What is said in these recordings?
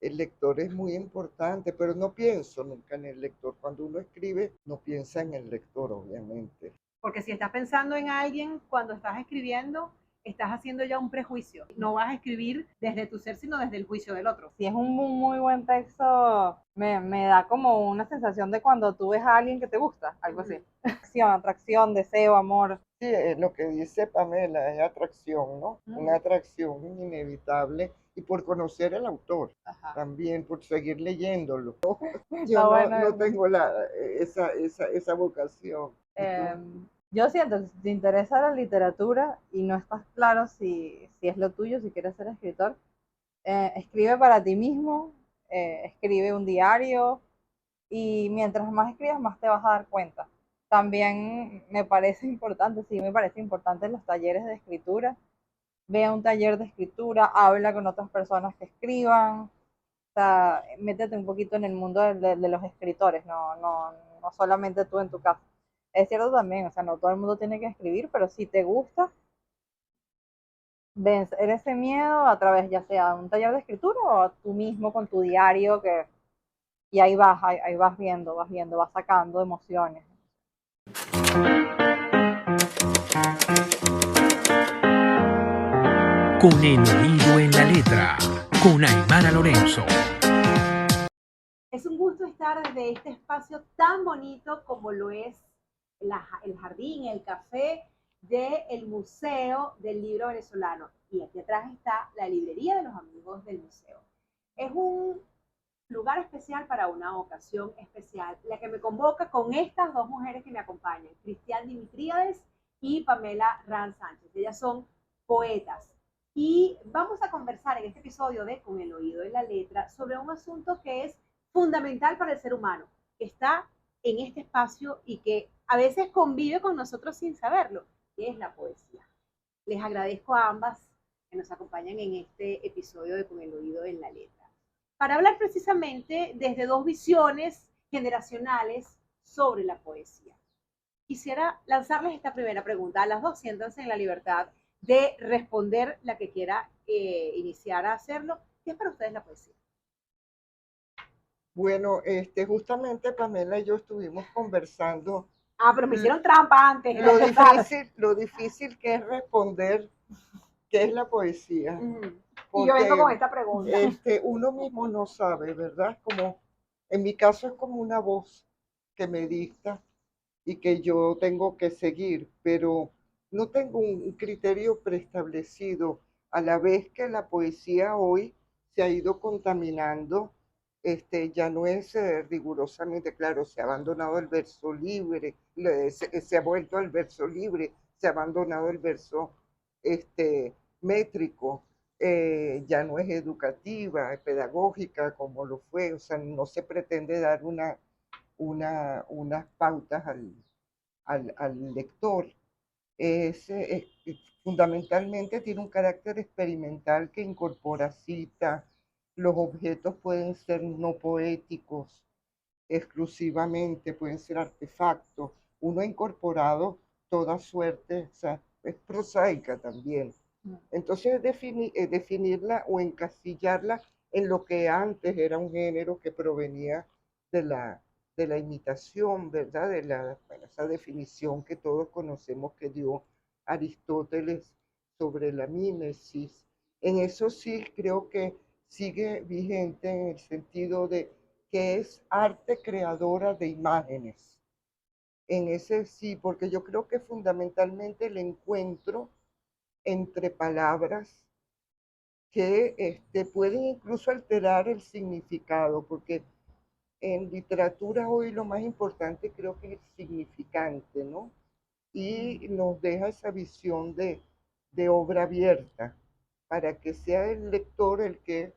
El lector es muy importante, pero no pienso nunca en el lector. Cuando uno escribe, no piensa en el lector, obviamente. Porque si estás pensando en alguien cuando estás escribiendo, estás haciendo ya un prejuicio. No vas a escribir desde tu ser, sino desde el juicio del otro. Si es un muy buen texto, me da como una sensación de cuando tú ves a alguien que te gusta, algo así. Atracción, deseo, amor. Sí, lo que dice Pamela es atracción, ¿no? Una atracción inevitable y por conocer al autor, Ajá. también por seguir leyéndolo. Yo Está no bueno. tengo esa vocación. ¿Y tú? Yo siento que si te interesa la literatura y no estás claro si es lo tuyo, si quieres ser escritor, escribe para ti mismo, escribe un diario y mientras más escribas, más te vas a dar cuenta. También me parece importante, sí, me parece importante los talleres de escritura. Ve a un taller de escritura, habla con otras personas que escriban, o sea, métete un poquito en el mundo de los escritores, no solamente tú en tu casa. Es cierto también, o sea, no todo el mundo tiene que escribir, pero si te gusta, vencer ese miedo a través ya sea de un taller de escritura o tú mismo con tu diario, y ahí vas viendo, vas sacando emociones. Con el oído en la letra, con Aymara Lorenzo. Es un gusto estar desde este espacio tan bonito como lo es el jardín, el café del Museo del Libro Venezolano. Y aquí atrás está la librería de los amigos del museo. Es un lugar especial para una ocasión especial, la que me convoca con estas dos mujeres que me acompañan, Cristian Dimitríades y Pamela Ran Sánchez. Ellas son poetas. Y vamos a conversar en este episodio de Con el oído en la letra sobre un asunto que es fundamental para el ser humano, que está en este espacio y que a veces convive con nosotros sin saberlo, que es la poesía. Les agradezco a ambas que nos acompañan en este episodio de Con el oído en la letra, para hablar precisamente desde dos visiones generacionales sobre la poesía. Quisiera lanzarles esta primera pregunta. A las dos siéntanse en la libertad de responder la que quiera iniciar a hacerlo. ¿Qué es para ustedes la poesía? Bueno, justamente Pamela y yo estuvimos conversando Ah, pero me hicieron trampa antes. lo difícil que es responder qué es la poesía, Y yo vengo porque con esta pregunta. uno mismo no sabe, ¿verdad? Como en mi caso es como una voz que me dicta y que yo tengo que seguir, pero no tengo un criterio preestablecido, a la vez que la poesía hoy se ha ido contaminando. Ya no es rigurosamente claro, se ha abandonado el verso libre, se ha vuelto al verso libre, se ha abandonado el verso métrico, ya no es educativa, es pedagógica como lo fue, o sea, no se pretende dar unas pautas al lector. Fundamentalmente tiene un carácter experimental que incorpora cita, los objetos pueden ser no poéticos exclusivamente, pueden ser artefactos. Uno ha incorporado toda suerte, o sea, es prosaica también. Entonces, definirla o encasillarla en lo que antes era un género que provenía de la imitación, ¿verdad? Bueno, esa definición que todos conocemos que dio Aristóteles sobre la mímesis. En eso sí creo que sigue vigente en el sentido de que es arte creadora de imágenes. En ese sí, porque yo creo que fundamentalmente el encuentro entre palabras que pueden incluso alterar el significado, porque en literatura hoy lo más importante creo que es el significante, ¿no? Y nos deja esa visión de obra abierta, para que sea el lector el que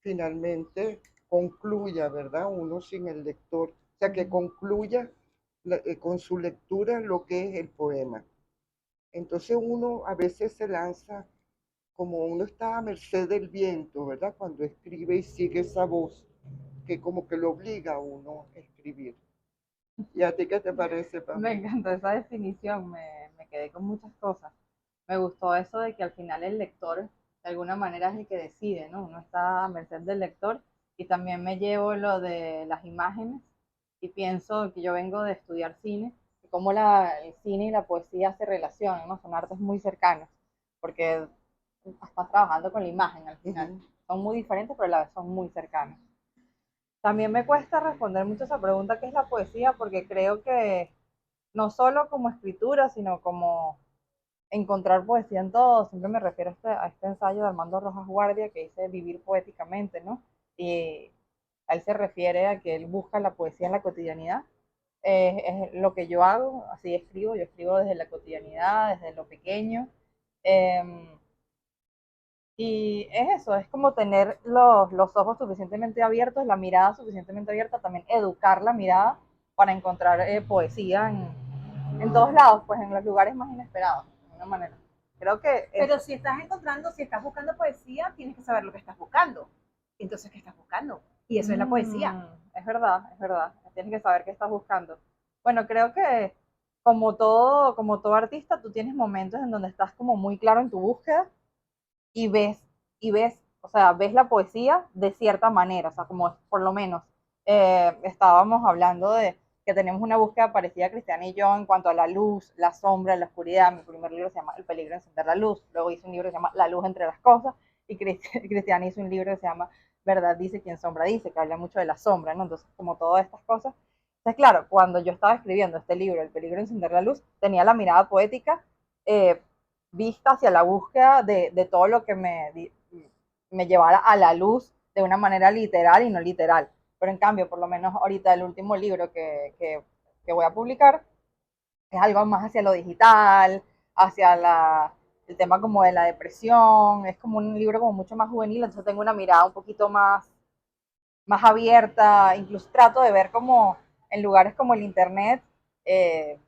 finalmente concluya, ¿verdad? Uno sin el lector, o sea, que concluya con su lectura lo que es el poema. Entonces uno a veces se lanza como uno está a merced del viento, ¿verdad? Cuando escribe y sigue esa voz que como que lo obliga a uno a escribir. ¿Y a ti qué te parece, Me Pamela? encantó esa definición, me quedé con muchas cosas. Me gustó eso de que al final el lector de alguna manera es el que decide, ¿no? Uno está a merced del lector y también me llevo lo de las imágenes y pienso que yo vengo de estudiar cine y cómo el cine y la poesía se relacionan, ¿no? Son artes muy cercanos, porque estás trabajando con la imagen al final. Ujú. Son muy diferentes, pero a la vez son muy cercanos. También me cuesta responder mucho esa pregunta, ¿qué es la poesía? Porque creo que no solo como escritura, sino como encontrar poesía en todo. Siempre me refiero a este ensayo de Armando Rojas Guardia que dice vivir poéticamente, ¿no? Y a él se refiere a que él busca la poesía en la cotidianidad. Es lo que yo hago, así escribo, yo escribo desde la cotidianidad, desde lo pequeño. Eh, y es eso, es como tener los ojos suficientemente abiertos, la mirada suficientemente abierta, también educar la mirada para encontrar poesía en todos lados, pues en los lugares más inesperados, de alguna manera. Creo que es, Pero si estás encontrando, si estás buscando poesía, tienes que saber lo que estás buscando. Entonces, ¿qué estás buscando? Y eso es la poesía. es verdad, es verdad. Tienes que saber qué estás buscando. Bueno, creo que como todo artista, tú tienes momentos en donde estás como muy claro en tu búsqueda y ves, o sea, ves la poesía de cierta manera, o sea, como por lo menos estábamos hablando de que tenemos una búsqueda parecida a Cristiana y yo en cuanto a la luz, la sombra, la oscuridad. Mi primer libro se llama El peligro de encender la luz, luego hice un libro que se llama La luz entre las cosas, y Cristiana hizo un libro que se llama Verdad dice quien sombra dice, que habla mucho de la sombra, ¿no? Entonces, como todas estas cosas. Entonces, claro, cuando yo estaba escribiendo este libro, El peligro de encender la luz, tenía la mirada poética eh, vista hacia la búsqueda de todo lo que me llevara a la luz de una manera literal y no literal. Pero en cambio, por lo menos ahorita el último libro que voy a publicar es algo más hacia lo digital, hacia el tema como de la depresión, es como un libro como mucho más juvenil, entonces tengo una mirada un poquito más abierta, incluso trato de ver como en lugares como el internet eh,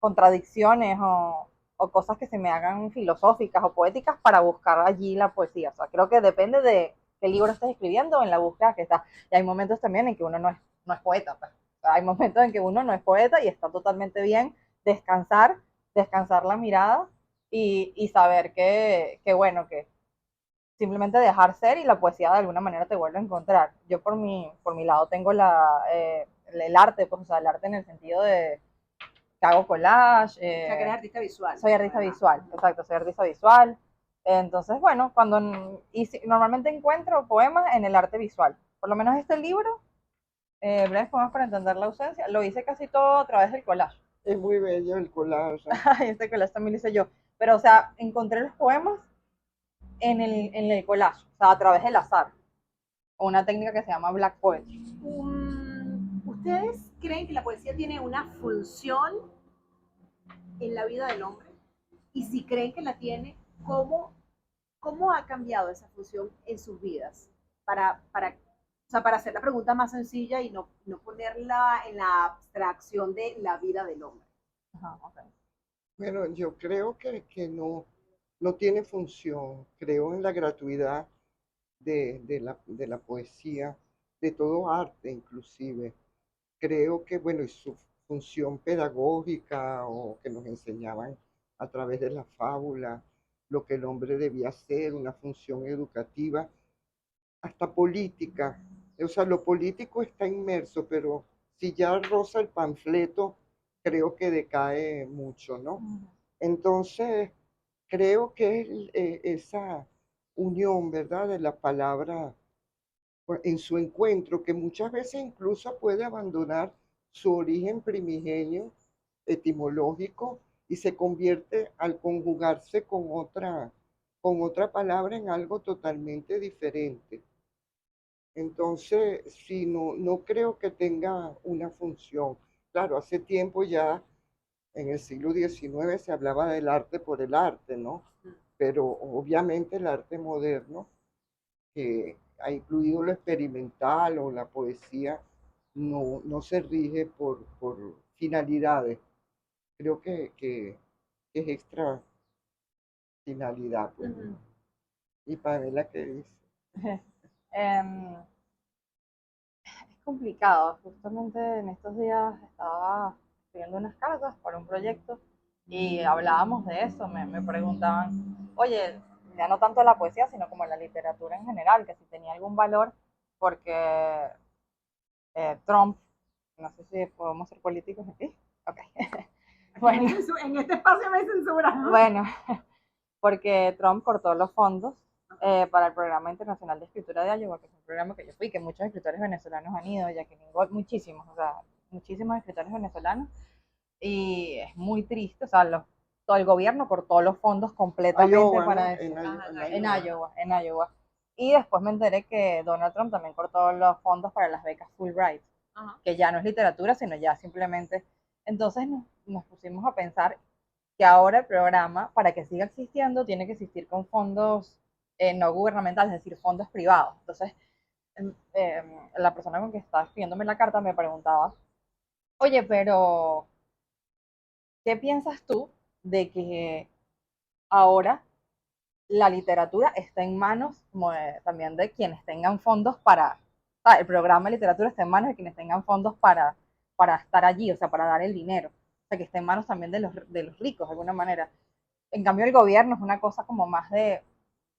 contradicciones o cosas que se me hagan filosóficas o poéticas para buscar allí la poesía. O sea, creo que depende de qué libro estés escribiendo, en la búsqueda que estás. Y hay momentos también en que uno no es poeta. Pues. O sea, hay momentos en que uno no es poeta y está totalmente bien descansar la mirada y saber bueno, que simplemente dejar ser y la poesía de alguna manera te vuelve a encontrar. Yo por mi lado tengo el arte, pues, o sea, el arte en el sentido de que hago collage. O sea, que eres artista visual. Soy artista Además. visual, exacto, soy artista visual. Entonces, bueno, normalmente encuentro poemas en el arte visual. Por lo menos este libro, Breves Poemas para Entender la Ausencia, lo hice casi todo a través del collage. Es muy bello el collage. Este collage también lo hice yo. Pero, o sea, encontré los poemas en el collage, o sea, a través del azar. Una técnica que se llama Black Poetry. ¿Ustedes creen que la poesía tiene una función en la vida del hombre? Y si creen que la tiene, ¿cómo ha cambiado esa función en sus vidas? O sea, para hacer la pregunta más sencilla y no ponerla en la abstracción de la vida del hombre. Ajá, okay. Bueno, yo creo que no tiene función. Creo en la gratuidad de la poesía, de todo arte inclusive. Creo que, bueno, y su función pedagógica o que nos enseñaban a través de la fábula, lo que el hombre debía hacer, una función educativa, hasta política. O sea, lo político está inmerso, pero si ya roza el panfleto, creo que decae mucho, ¿no? Entonces, creo que es esa unión, ¿verdad?, de la palabra pues, en su encuentro, que muchas veces incluso puede abandonar su origen primigenio, etimológico, y se convierte al conjugarse con otra palabra en algo totalmente diferente. Entonces, sí, no creo que tenga una función. Claro, hace tiempo ya, en el siglo XIX, se hablaba del arte por el arte, ¿no? Pero obviamente el arte moderno, que ha incluido lo experimental o la poesía, no se rige por finalidades. Creo que es extra finalidad, pues. Y Pamela, ¿qué dice? Em, es complicado. Justamente en estos días estaba escribiendo unas cartas para un proyecto y hablábamos de eso. Me preguntaban, oye, ya no tanto la poesía, sino como la literatura en general, que si tenía algún valor porque Trump, no sé si podemos ser políticos aquí. Ok. Bueno, En este espacio me censuran. bueno, porque Trump cortó los fondos para el Programa Internacional de Escritura de Iowa, que es un programa que yo fui, que muchos escritores venezolanos han ido, Jacqueline Gold, muchísimos, o sea, muchísimos escritores venezolanos, y es muy triste, o sea, todo el gobierno cortó los fondos completamente Iowa, para ¿no? eso. En En Iowa. Y después me enteré que Donald Trump también cortó los fondos para las becas Fulbright, que ya no es literatura, sino ya simplemente. Entonces nos pusimos a pensar que ahora el programa, para que siga existiendo, tiene que existir con fondos no gubernamentales, es decir, fondos privados. Entonces, la persona con que estaba escribiéndome la carta me preguntaba, oye, pero ¿qué piensas tú de que ahora la literatura está en manos también de quienes tengan fondos para, el programa de literatura está en manos de quienes tengan fondos para estar allí, o sea, para dar el dinero, o sea, que está en manos también de los ricos de alguna manera? En cambio, el gobierno es una cosa como más de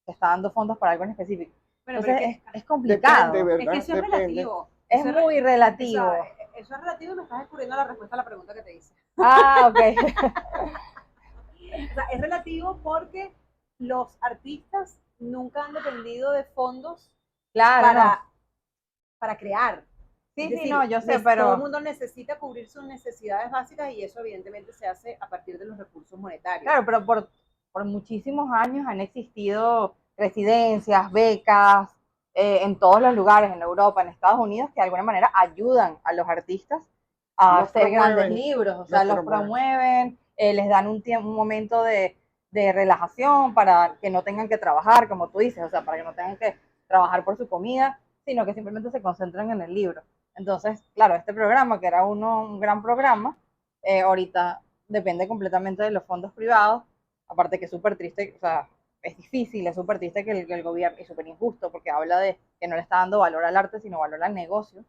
que está dando fondos para algo en específico. Bueno, Entonces es complicado. Depende, es ¿verdad? que eso es Depende. relativo. Es Eso muy relativo. Eso es relativo y me estás descubriendo la respuesta a la pregunta que te hice. Ah, ok. O sea, es relativo porque los artistas nunca han dependido de fondos Claro, para, no. para crear. Sí, Es sí, decir, no, yo sé, todo el pero mundo necesita cubrir sus necesidades básicas y eso evidentemente se hace a partir de los recursos monetarios. claro, pero por muchísimos años han existido residencias, becas, en todos los lugares, en Europa, en Estados Unidos, que de alguna manera ayudan a los artistas a Los hacer grandes promueven, libros, o sea, los los promueven. promueven, les dan un momento de relajación para que no tengan que trabajar, como tú dices, o sea, para que no tengan que trabajar por su comida, sino que simplemente se concentren en el libro. Entonces, claro, este programa, que era un gran programa, ahorita depende completamente de los fondos privados, aparte que es súper triste, o sea, es difícil, es súper triste que el gobierno, y súper injusto, porque habla de que no le está dando valor al arte, sino valor al negocio,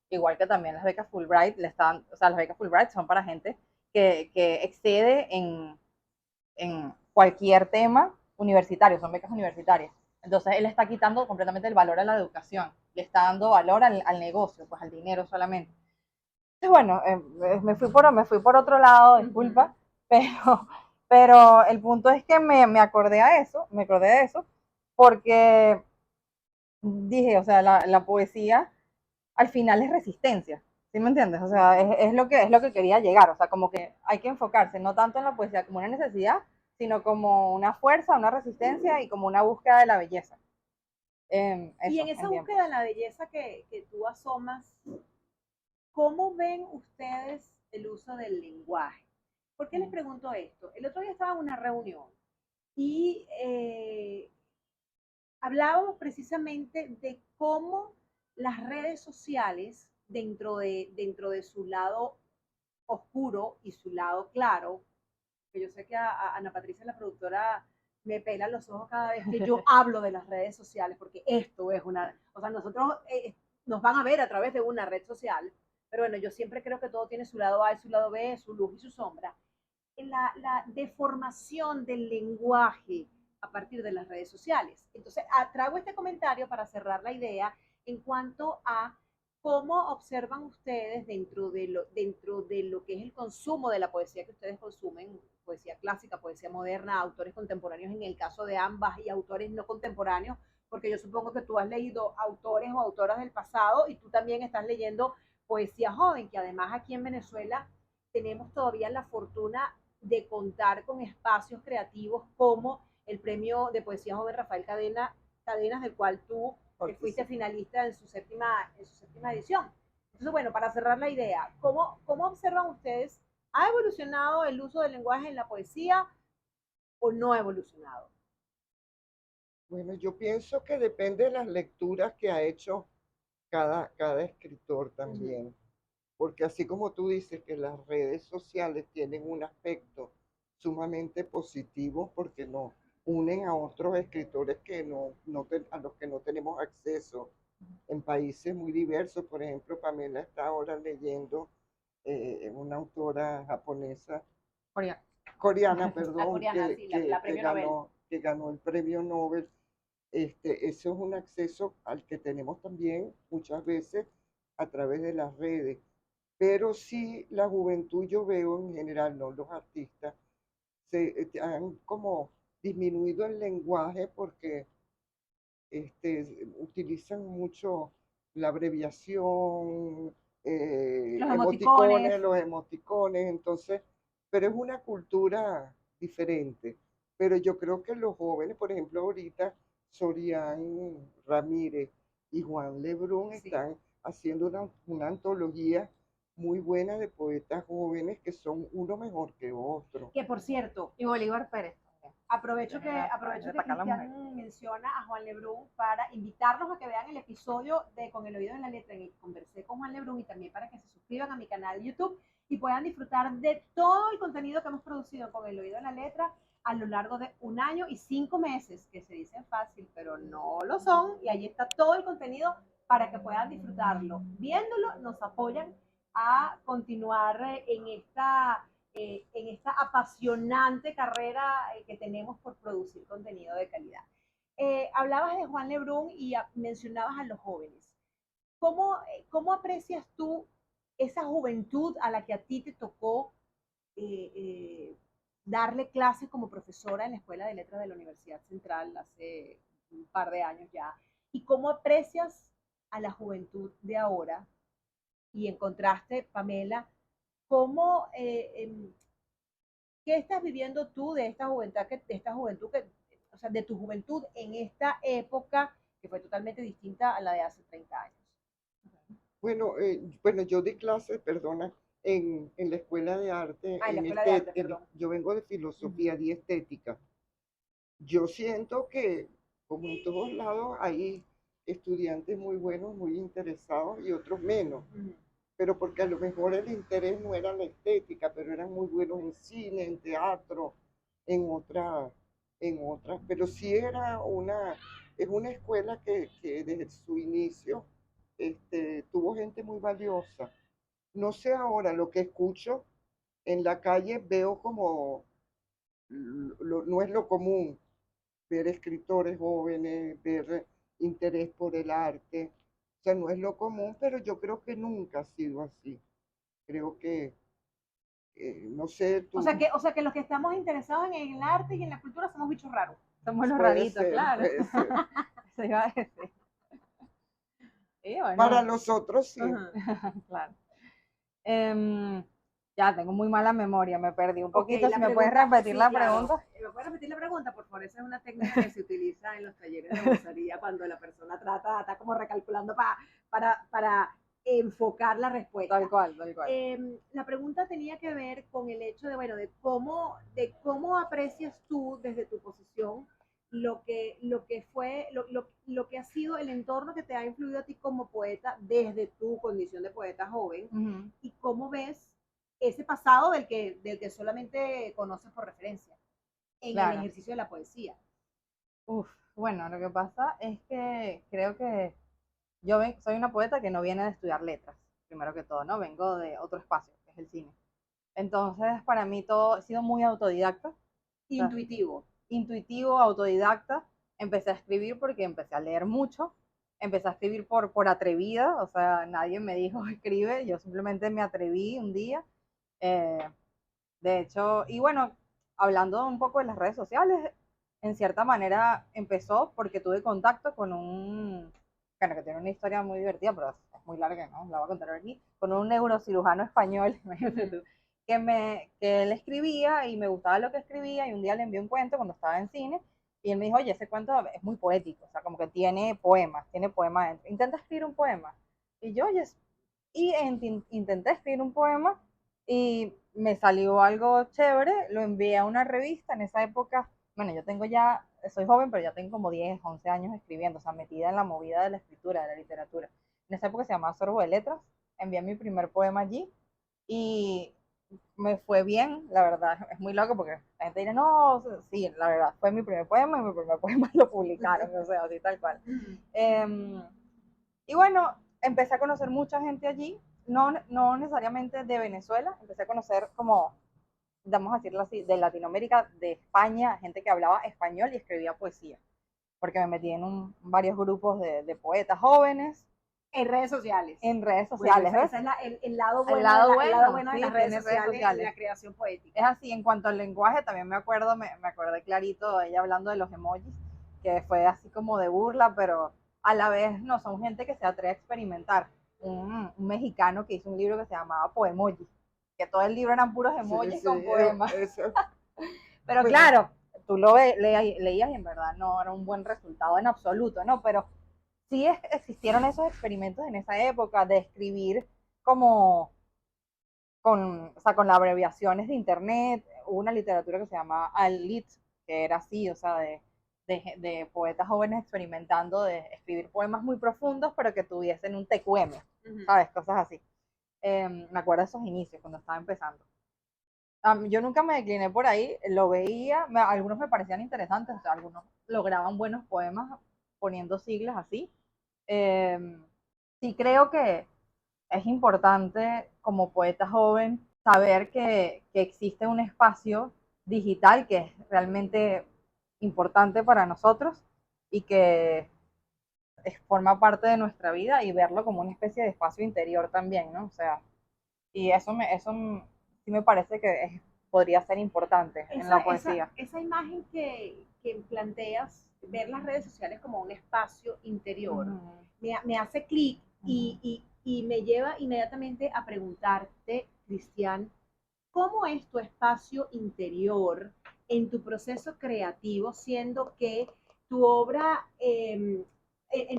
igual que también las becas Fulbright, o sea, las becas Fulbright son para gente que excede en cualquier tema universitario, son becas universitarias. Entonces él está quitando completamente el valor a la educación, le está dando valor al negocio, pues al dinero solamente. Entonces, bueno, me fui por otro lado, disculpa, pero, pero el punto es que me acordé me acordé de eso, porque dije, o sea, la poesía al final es resistencia, ¿sí me entiendes? O sea, es lo que quería llegar, o sea, como que hay que enfocarse no tanto en la poesía como una necesidad, sino como una fuerza, una resistencia y como una búsqueda de la belleza. Y Eso, en esa en tiempo. búsqueda de la belleza que tú asomas, ¿cómo ven ustedes el uso del lenguaje? ¿Por qué les pregunto esto? El otro día estaba en una reunión y hablábamos precisamente de cómo las redes sociales, dentro de su lado oscuro y su lado claro, que yo sé que a Ana Patricia, la productora, me pela los ojos cada vez que yo hablo de las redes sociales, porque esto es una, o sea, nosotros nos van a ver a través de una red social, pero bueno, yo siempre creo que todo tiene su lado A y su lado B, su luz y su sombra. La deformación del lenguaje a partir de las redes sociales. Entonces, traigo este comentario para cerrar la idea en cuanto a cómo observan ustedes dentro de lo que es el consumo de la poesía que ustedes consumen, poesía clásica, poesía moderna, autores contemporáneos en el caso de ambas y autores no contemporáneos, porque yo supongo que tú has leído autores o autoras del pasado y tú también estás leyendo poesía joven, que además aquí en Venezuela tenemos todavía la fortuna de contar con espacios creativos como el premio de poesía joven Rafael Cadenas, del cual tú fuiste finalista en su séptima edición. Entonces, bueno, para cerrar la idea, ¿cómo observan ustedes? ¿Ha evolucionado el uso del lenguaje en la poesía o no ha evolucionado? Bueno, yo pienso que depende de las lecturas que ha hecho cada escritor también. Porque así como tú dices que las redes sociales tienen un aspecto sumamente positivo porque nos unen a otros escritores que a los que no tenemos acceso en países muy diversos. Por ejemplo, Pamela está ahora leyendo una autora japonesa, Coreano. coreana, La perdón, coreana, sí, la premio Nobel. que ganó el premio Nobel. Eso es un acceso al que tenemos también muchas veces a través de las redes. Pero sí, la juventud yo veo en general, no los artistas, han como disminuido el lenguaje porque utilizan mucho la abreviación, Los emoticones, emoticones. los emoticones, entonces, pero es una cultura diferente. Pero yo creo que los jóvenes, por ejemplo, ahorita, Sorian Ramírez y Juan Lebrun Sí. están haciendo una antología muy buena de poetas jóvenes que son uno mejor que otro. Que por cierto, Y Bolívar Pérez también. aprovecho que Destacar la mujer. Cristian menciona a Juan Lebrun para invitarlos a que vean el episodio de Con el oído en la letra en el que conversé con Juan Lebrun y también para que se suscriban a mi canal de YouTube y puedan disfrutar de todo el contenido que hemos producido con el oído en la letra a lo largo de 1 año y 5 meses, que se dicen fácil, pero no lo son, y ahí está todo el contenido para que puedan disfrutarlo. Viéndolo, nos apoyan a continuar en esta apasionante carrera que tenemos por producir contenido de calidad. Hablabas de Juan Lebrun y mencionabas a los jóvenes. ¿Cómo aprecias tú esa juventud a la que a ti te tocó darle clases como profesora en la Escuela de Letras de la Universidad Central hace un par de años ya? ¿Y cómo aprecias a la juventud de ahora? Y en contraste, Pamela, ¿cómo, ¿qué estás viviendo tú de esta juventud o sea, de tu juventud en esta época que fue totalmente distinta a la de hace 30 años? Bueno, yo di clases, perdona, en la escuela de arte, En la escuela de arte, perdón. yo vengo de filosofía y estética. Yo siento que, como en todos lados, hay estudiantes muy buenos, muy interesados y otros menos, pero porque a lo mejor el interés no era la estética, pero eran muy buenos en cine, en teatro, en otras, pero sí es una escuela que desde su inicio tuvo gente muy valiosa. No sé ahora, lo que escucho en la calle veo como, no es lo común, ver escritores jóvenes, ver interés por el arte. O sea, no es lo común, pero yo creo que nunca ha sido así. Creo que, no sé, O sea que los que estamos interesados en el arte y en la cultura somos bichos raros. Somos los puede raritos, ser, claro. puede ser. Se iba a decir. Y bueno, Para los otros sí. claro. Ya tengo muy mala memoria, me perdí un poquito. Ok, Si me puedes repetir sí, la claro. pregunta. ¿Me puedes repetir la pregunta? Por favor, esa es una técnica que se utiliza en los talleres de vocería cuando la persona está como recalculando para enfocar la respuesta. Tal cual, tal cual. La pregunta tenía que ver con el hecho de, bueno, de cómo aprecias tú desde tu posición lo que ha sido el entorno que te ha influido a ti como poeta desde tu condición de poeta joven y cómo ves ese pasado del que solamente conoces por referencia en el ejercicio de la poesía. Bueno, lo que pasa es que creo que soy una poeta que no viene de estudiar letras, primero que todo, ¿no? Vengo de otro espacio, que es el cine. Entonces, para mí todo ha sido muy autodidacta. Intuitivo, autodidacta. Empecé a escribir porque empecé a leer mucho. Empecé a escribir por atrevida, o sea, nadie me dijo escribe, yo simplemente me atreví un día. De hecho, y bueno, hablando un poco de las redes sociales, en cierta manera empezó porque tuve contacto con bueno, que tiene una historia muy divertida, pero es muy larga, ¿no? La voy a contar aquí, con un neurocirujano español, que él escribía y me gustaba lo que escribía y un día le envié un cuento cuando estaba en cine y él me dijo, oye, ese cuento es muy poético, o sea, como que tiene poemas dentro. Intenta escribir un poema. Y yo, oye, intenté escribir un poema y me salió algo chévere, lo envié a una revista en esa época. Bueno, soy joven, pero ya tengo como 10, 11 años escribiendo, o sea, metida en la movida de la escritura, de la literatura. En esa época se llamaba Sorbo de Letras, envié mi primer poema allí y me fue bien, la verdad, es muy loco porque la gente dirá, no, sí, la verdad, fue mi primer poema y mi primer poema lo publicaron, o sea, así tal cual. Y bueno, empecé a conocer mucha gente allí, no necesariamente de Venezuela, empecé a conocer como, vamos a decirlo así, de Latinoamérica, de España, gente que hablaba español y escribía poesía. porque me metí en varios grupos de poetas jóvenes En redes sociales. en redes Bueno, sociales. ¿ves? ese es el lado bueno, lado el bueno, lado bueno de sí, las redes tienes sociales en la creación Es poética. así, en cuanto al lenguaje, también me acuerdo, me acordé clarito de ella hablando de los emojis, que fue así como de burla, pero a la vez no, son gente que se atreve a experimentar. Un mexicano que hizo un libro que se llamaba Poemoji, que todo el libro eran puros Sí, emojis sí, con poemas. eso, Pero bueno, claro, tú leías y en verdad no era un buen resultado en absoluto, ¿no? Pero sí existieron esos experimentos en esa época de escribir como o sea, con las abreviaciones de internet. Hubo una literatura que se llama Al-Lit, que era así, o sea, de poetas jóvenes experimentando de escribir poemas muy profundos, pero que tuviesen un TQM, ¿sabes? Cosas así. Me acuerdo de esos inicios, cuando estaba empezando. Yo nunca me decliné por ahí, lo veía, algunos me parecían interesantes, o sea, algunos lograban buenos poemas poniendo siglas así. Sí creo que es importante como poeta joven saber que existe un espacio digital que es realmente importante para nosotros y que forma parte de nuestra vida, y verlo como una especie de espacio interior también, ¿no? O sea, y eso sí me parece que podría ser importante en la poesía. Esa imagen que planteas, ver las redes sociales como un espacio interior, me hace clic y me lleva inmediatamente a preguntarte, Cristian, ¿cómo es tu espacio interior en tu proceso creativo, siendo que tu obra, en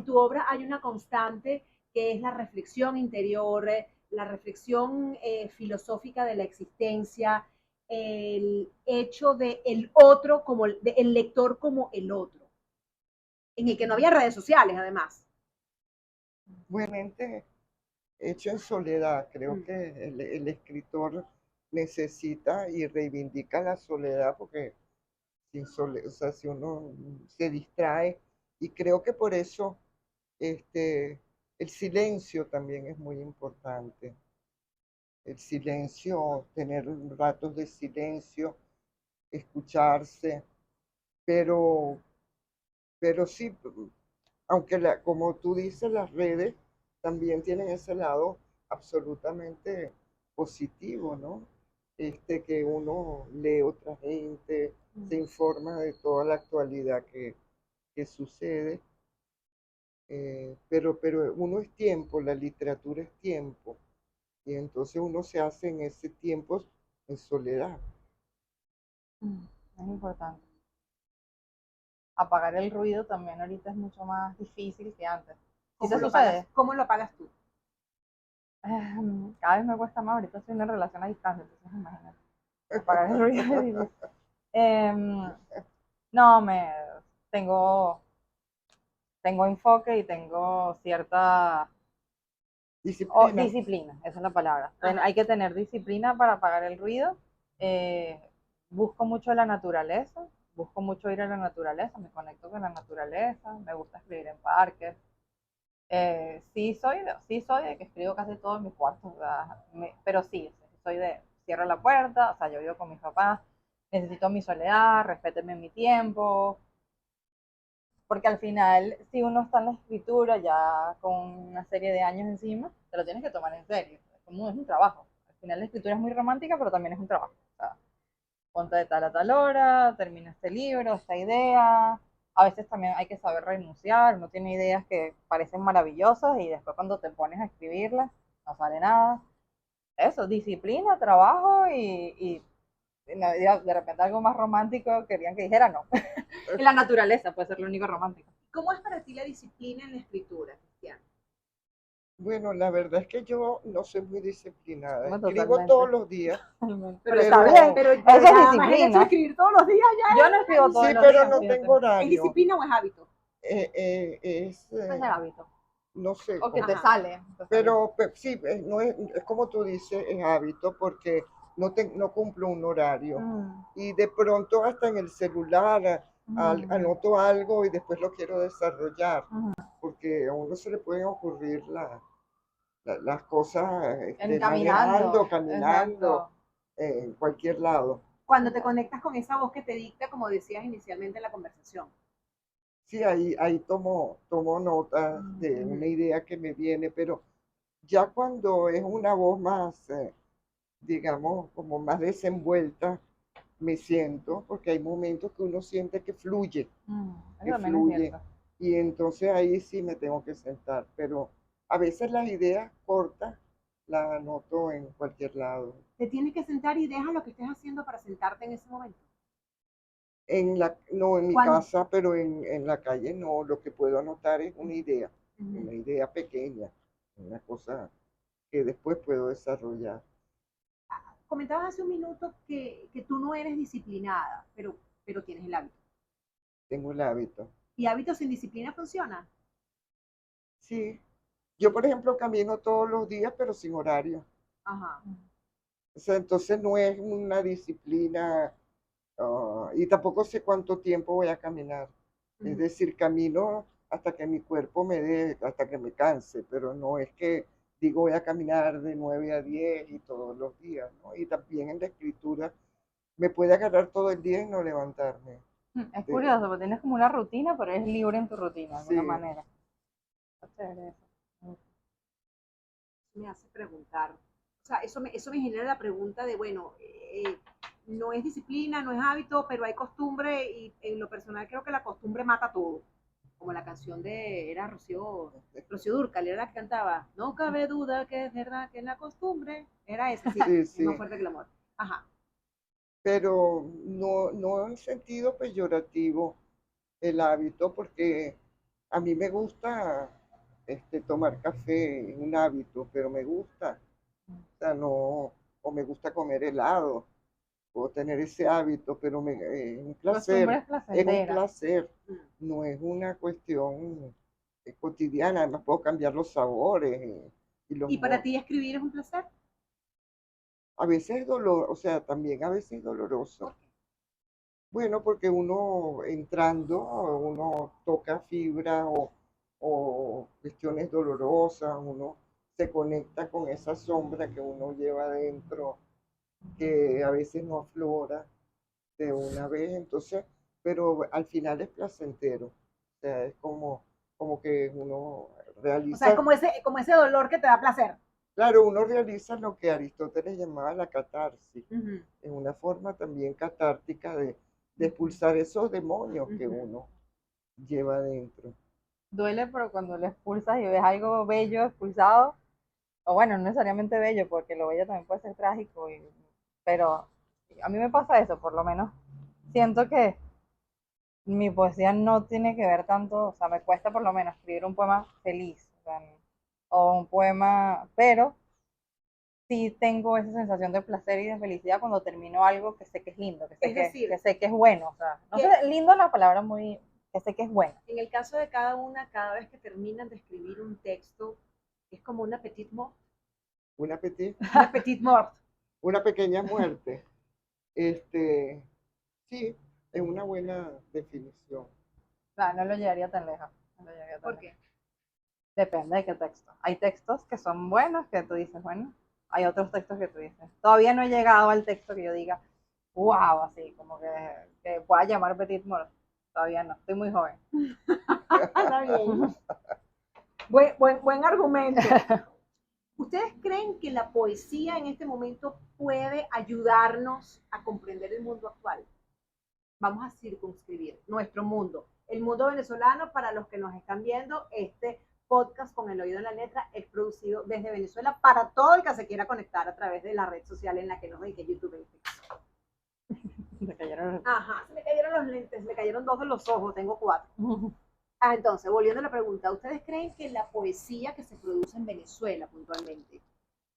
tu obra hay una constante que es la reflexión interior, la reflexión filosófica de la existencia, el hecho de el otro como el lector como el otro, en el que no había redes sociales además? buenamente hecho en soledad. Creo que el escritor necesita y reivindica la soledad porque o sea, si uno se distrae, y creo que por eso el silencio también es muy importante. El silencio, tener ratos de silencio, escucharse, pero, pero sí, aunque como tú dices, las redes también tienen ese lado absolutamente positivo, ¿no? Que uno lee otra gente, se informa de toda la actualidad que sucede, pero uno es tiempo, la literatura es tiempo, y entonces uno se hace en ese tiempo en soledad. Es importante. Apagar el ruido también ahorita es mucho más difícil que antes. ¿Sí te sucede? ¿Cómo lo pagas tú? Cada vez me cuesta más, ahorita estoy en una relación a distancia, entonces imagínate. Apagar el ruido es difícil. No, tengo enfoque y tengo cierta Disciplina. disciplina, esa es la palabra. Hay que tener disciplina para apagar el ruido. Busco mucho la naturaleza, busco mucho ir a la naturaleza, me conecto con la naturaleza, me gusta escribir en parques. Sí soy de que escribo casi todo en mi cuarto, o sea, pero sí, soy de cierro la puerta, o sea, yo vivo con mis papás, necesito mi soledad, respétenme mi tiempo, porque al final, si uno está en la escritura ya con una serie de años encima, te lo tienes que tomar en serio, como es un trabajo. Al final la escritura es muy romántica, pero también es un trabajo. O sea, ponte de tal a tal hora, termina este libro, esta idea. A veces también hay que saber renunciar, uno tiene ideas que parecen maravillosas y después cuando te pones a escribirlas no sale nada. Eso, disciplina, trabajo y de repente algo más romántico querían que dijera no. Y la naturaleza puede ser lo único romántico. ¿Cómo es para ti la disciplina en la escritura, Cristian? Bueno, la verdad es que yo no soy muy disciplinada. No, Escribo totalmente. todos los días, Pero está bien, Pero eso es nada más el hecho de disciplina. escribir todos los días ya Yo no escribo todos sí, los pero días, no fíjate. tengo es horario. disciplina o es hábito. Es, Es hábito. no sé, O que te Ajá. sale. pero sí, no es como tú dices, es hábito porque no cumplo un horario. Y de pronto hasta en el celular anoto algo y después lo quiero desarrollar, porque a uno se le pueden ocurrir las cosas manejando, caminando, en cualquier lado. Cuando te conectas con esa voz que te dicta, como decías inicialmente en la conversación. Sí, ahí tomo nota de una idea que me viene, pero ya cuando es una voz más, digamos, como más desenvuelta, me siento, porque hay momentos que uno siente Eso que también es fluye, cierto. y entonces ahí sí me tengo que sentar, pero a veces las ideas cortas las anoto en cualquier lado. Te tienes que sentar y deja lo que estés haciendo para sentarte en ese momento. No en mi Cuando, casa, pero en la calle no, lo que puedo anotar es Ujú. una idea pequeña, una cosa que después puedo desarrollar. Comentabas hace un minuto que tú no eres disciplinada, pero tienes el hábito. Tengo el hábito. ¿Y hábitos sin disciplina funciona? Sí, yo por ejemplo camino todos los días, pero sin horario. Ajá. O sea, entonces no es una disciplina, y tampoco sé cuánto tiempo voy a caminar. Es Ujú. decir, camino hasta que mi cuerpo me dé, hasta que me canse, pero no es que digo voy a caminar de 9 a 10 y todos los días, ¿no? Y también en la escritura me puede agarrar todo el día y no levantarme. Es De- curioso, porque tienes como una rutina, pero eres libre en tu rutina, de alguna sí, manera. Está chévere eso. Me hace preguntar. O sea, eso me genera la pregunta de, bueno, no es disciplina, no es hábito, pero hay costumbre y en lo personal creo que la costumbre mata todo. Como la canción era Rocío Dúrcal, era la que cantaba, no cabe duda que es verdad que es la costumbre. Era esa, sí, sí, es más sí. fuerte que el amor. Ajá. Pero no en sentido peyorativo el hábito, porque a mí me gusta tomar café, es un hábito, pero me gusta, o sea, no, o me gusta comer helado, o tener ese hábito, pero Costumbre es es un placentera. placer, Mm. no es una cuestión cotidiana, además puedo cambiar los sabores y ¿Y para ti escribir es un placer? a veces es dolor, o sea, también a veces es doloroso. ¿Por qué? Bueno, porque uno entrando, uno toca fibra o cuestiones dolorosas, uno se conecta con esa sombra que uno lleva adentro, que a veces no aflora de una vez, entonces, pero al final es placentero. O sea, es como que uno O sea, es realiza, como ese dolor que te da placer. claro, uno realiza lo que Aristóteles llamaba la catarsis. Ujú, Es una forma también catártica de ujú, expulsar esos demonios que ujú. uno lleva adentro. Duele, pero cuando lo expulsas y ves algo bello expulsado, o bueno, no necesariamente bello, porque lo bello también puede ser trágico, pero a mí me pasa eso, por lo menos. Siento que mi poesía no tiene que ver tanto, o sea, me cuesta por lo menos escribir un poema feliz, o sea, o un poema, pero sí tengo esa sensación de placer y de felicidad cuando termino algo que sé que es lindo, Es que decir, sé que es bueno, o sea, no sé, que lindo es la palabra muy, que sé que es bueno. en el caso de cada una, cada vez que terminan de escribir un texto, es como una petite mort. Un apetito, Una petite mort. una pequeña muerte. Este, sí, es una buena definición. O sea, no lo llevaría tan lejos, no lo llevaría tan ¿Por lejos. qué? Depende de qué texto. Hay textos que son buenos, que tú dices, bueno, hay otros textos que tú dices. Todavía no he llegado al texto que yo diga, wow, así, como que pueda llamar Petit Mort. Todavía no, estoy muy joven. Está bien. Buen argumento. ¿Ustedes creen que la poesía en este momento puede ayudarnos a comprender el mundo actual? Vamos a circunscribir nuestro mundo. El mundo venezolano, para los que nos están viendo, este podcast con el oído en la letra es producido desde Venezuela para todo el que se quiera conectar a través de la red social en la que nos ven, que es YouTube. Me cayeron. Ajá, se me cayeron los lentes, me cayeron dos de los ojos, tengo cuatro. Entonces, volviendo a la pregunta, ¿ustedes creen que la poesía que se produce en Venezuela puntualmente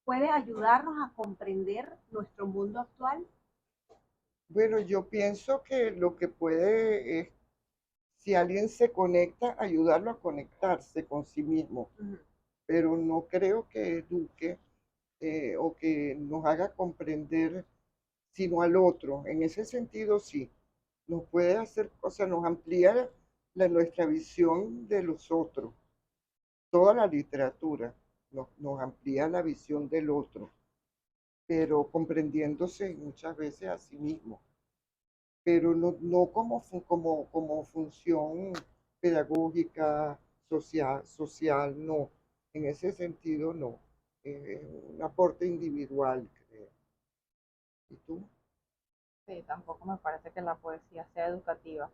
puede ayudarnos a comprender nuestro mundo actual? Bueno, yo pienso que lo que puede es, si alguien se conecta, ayudarlo a conectarse con sí mismo, Uh-huh. pero no creo que eduque o que nos haga comprender sino al otro. En ese sentido, sí, nos puede hacer, o sea, nos amplía nuestra visión de los otros. Toda la literatura nos amplía la visión del otro, pero comprendiéndose muchas veces a sí mismo, pero no como función pedagógica, social, no. En ese sentido, no. Un aporte individual, creo. ¿Y tú? Sí, tampoco me parece que la poesía sea educativa.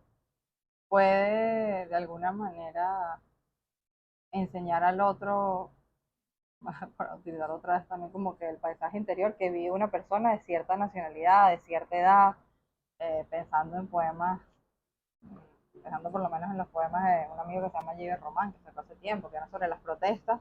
Puede de alguna manera enseñar al otro, para utilizar otra vez también como que el paisaje interior que vive una persona de cierta nacionalidad, de cierta edad, pensando en poemas, pensando por lo menos en los poemas de un amigo que se llama Giver Román, que sacó hace tiempo, que era sobre las protestas.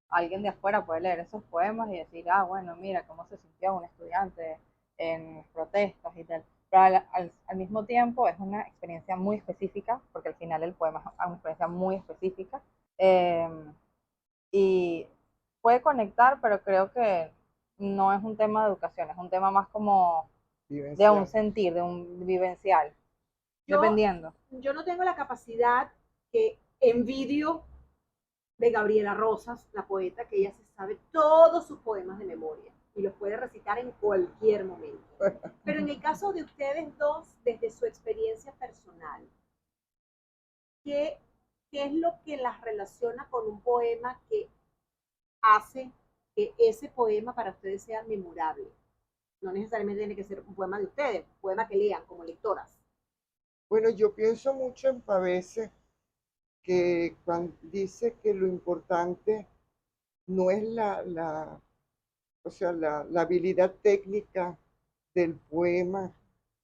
Alguien de afuera puede leer esos poemas y decir, ah, bueno, mira cómo se sintió un estudiante en protestas y tal. Pero al mismo tiempo es una experiencia muy específica, porque al final el poema es una experiencia muy específica. Eh, y puede conectar, pero creo que no es un tema de educación, es un tema más como de un Vivencial. sentir, de un vivencial, Yo, dependiendo. yo no tengo la capacidad que envidio de Gabriela Rosas, la poeta, que ella se sabe todos sus poemas de memoria y los puede recitar en cualquier momento. Pero en el caso de ustedes dos, desde su experiencia personal, ¿qué, qué es lo que las relaciona con un poema que hace que ese poema para ustedes sea memorable? No necesariamente tiene que ser un poema de ustedes, un poema que lean como lectoras. Bueno, yo pienso mucho en Pavese, que cuando dice que lo importante no es o sea, la habilidad técnica del poema,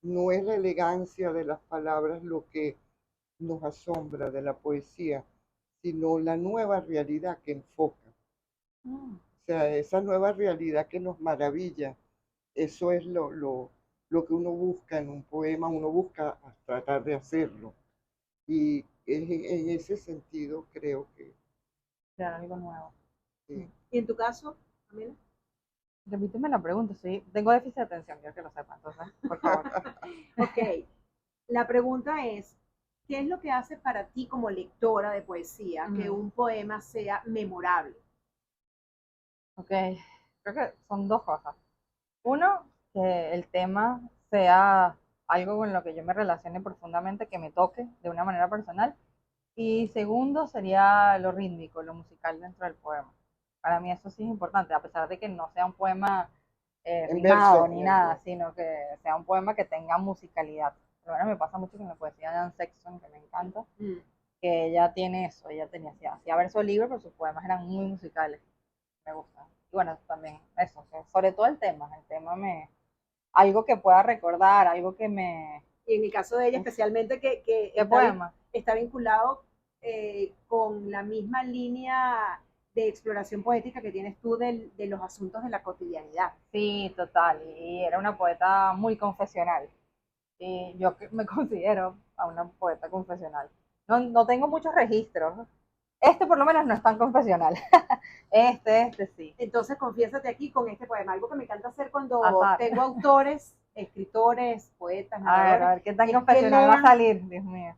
no es la elegancia de las palabras lo que nos asombra de la poesía, sino la nueva realidad que enfoca. O sea, esa nueva realidad que nos maravilla, eso es lo que uno busca en un poema, uno busca tratar de hacerlo. Y en ese sentido creo que Crear algo nuevo. sí. ¿Y en tu caso, Pamela? Repíteme la pregunta, sí. Tengo déficit de atención, quiero que lo sepa, entonces, por favor. Ok, la pregunta es, ¿qué es lo que hace para ti como lectora de poesía que un poema sea memorable? Ok, creo que son dos cosas. Uno, que el tema sea algo con lo que yo me relacione profundamente, que me toque de una manera personal. Y segundo, sería lo rítmico, lo musical dentro del poema. Para mí eso sí es importante, a pesar de que no sea un poema En rimado verso, ni nada, sino que sea un poema que tenga musicalidad. Pero bueno, me pasa mucho con la poesía de Anne Sexton, que me encanta, que ella tiene eso, ella tenía, hacía verso libre, pero sus poemas eran muy musicales, me gustan. Y bueno, también eso, sobre todo el tema algo que pueda recordar, algo que me... Y en el caso de ella, especialmente que ¿Qué está, poema? está vinculado con la misma línea de exploración poética que tienes tú de los asuntos de la cotidianidad. Sí, total, y era una poeta muy confesional. Y yo me considero a una poeta confesional. No, no tengo muchos registros. Este por lo menos no es tan confesional. Este sí. Entonces, confiésate aquí con este poema. Algo que me encanta hacer cuando Azar. tengo autores, escritores, poetas, narradores, A ver qué tan es que confesional va a lean salir, Dios mío.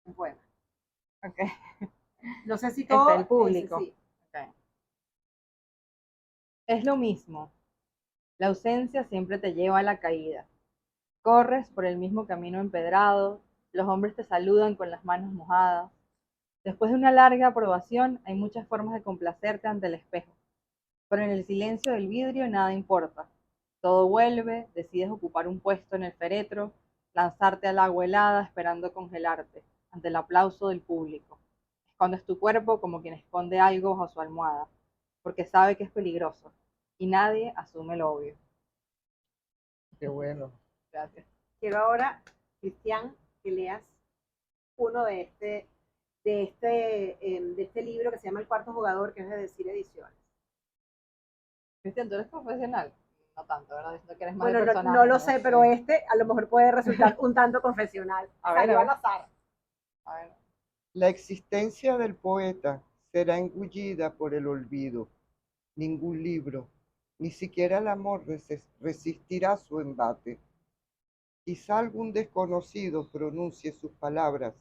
un poema. Ok. No sé si todo, El público. sí. Okay. Es lo mismo. La ausencia siempre te lleva a la caída. Corres por el mismo camino empedrado, los hombres te saludan con las manos mojadas. Después de una larga aprobación, hay muchas formas de complacerte ante el espejo. Pero en el silencio del vidrio nada importa. Todo vuelve, decides ocupar un puesto en el féretro, lanzarte al agua helada esperando congelarte, ante el aplauso del público. Escondes tu cuerpo como quien esconde algo bajo su almohada, porque sabe que es peligroso, y nadie asume lo obvio. Qué bueno. Gracias. Quiero ahora, Cristian, que leas uno de este libro que se llama El Cuarto Jugador, que es de Decir Ediciones. Cristian, ¿tú eres profesional? No tanto, ¿verdad? Diciendo que eres más Bueno, de personaje. no lo sé, pero este a lo mejor puede resultar un tanto confesional. A ver, Salió a al ver. azar. A ver. La existencia del poeta será engullida por el olvido. Ningún libro, ni siquiera el amor resistirá su embate. Quizá algún desconocido pronuncie sus palabras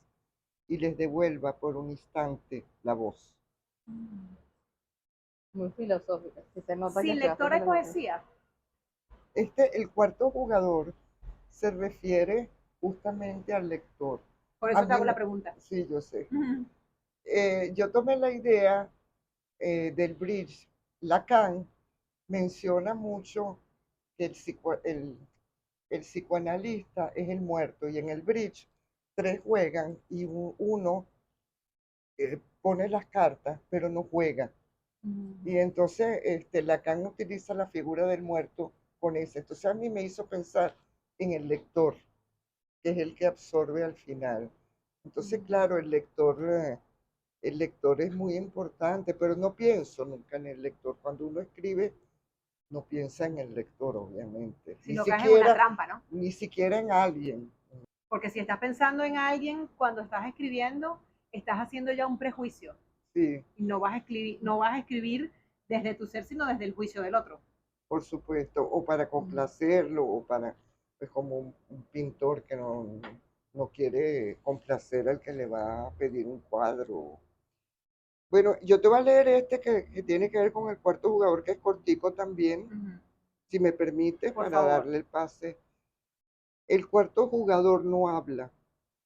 y les devuelva por un instante la voz. Muy filosófica. Si se nota Sí, que estudiaste lectora de filosofía. poesía. El cuarto jugador se refiere justamente al lector, Por A eso te mí hago la me- pregunta. Sí, yo sé. Ujú. Yo tomé la idea del bridge. Lacan menciona mucho que el psicoanalista es el muerto y en el bridge tres juegan y uno pone las cartas, pero no juega. Y entonces Lacan utiliza la figura del muerto con ese. Entonces a mí me hizo pensar en el lector, que es el que absorbe al final. Entonces, claro, el lector es muy importante, pero no pienso nunca en el lector. Cuando uno escribe, no piensa en el lector, obviamente. Si no caes en una Siquiera, trampa, ¿no? ni siquiera en alguien. Porque si estás pensando en alguien cuando estás escribiendo, estás haciendo ya un prejuicio. Sí, Y no vas a escribir desde tu ser, sino desde el juicio del otro. por supuesto. O para complacerlo, o para, pues como un pintor que no quiere complacer al que le va a pedir un cuadro. Bueno, yo te voy a leer este que tiene que ver con el cuarto jugador, que es cortico también, Ujú. si me permites, Por para favor. darle el pase. El cuarto jugador no habla,